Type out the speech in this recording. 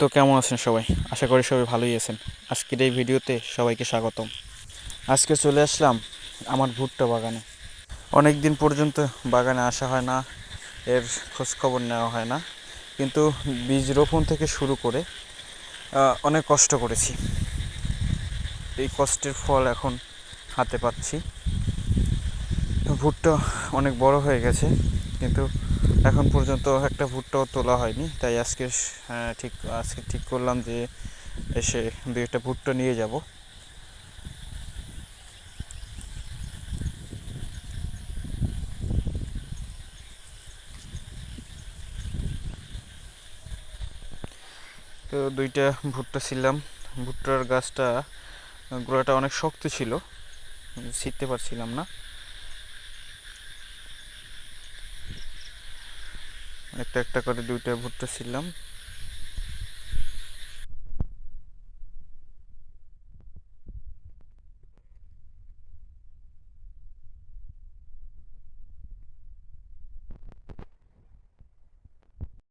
তো কেমন আছেন সবাই? আশা করি সবাই ভালোই আছেন। আজকের এই ভিডিওতে সবাইকে স্বাগতম। আজকে চলে আসলাম আমার ভুট্টা বাগানে। অনেক দিন পর্যন্ত বাগানে আসা হয় না, এর খোঁজ খবর নেওয়া হয় না, কিন্তু বীজ রোপণ থেকে শুরু করে অনেক কষ্ট করেছি। এই কষ্টের ফল এখন হাতে পাচ্ছি। ভুট্টা অনেক বড় হয়ে গেছে, কিন্তু এখন পর্যন্ত একটা ভুট্টাও তোলা হয়নি। তাই আজকে ঠিক করলাম যে এসে দুই একটা ভুট্টা নিয়ে যাব। তো দুইটা ভুট্টা ছিলাম। ভুট্টার গাছটা গোড়াটা অনেক শক্ত ছিল, ছিঁড়তে পারছিলাম না। একটা একটা করে দুইটা ভুট্টা ছিলাম।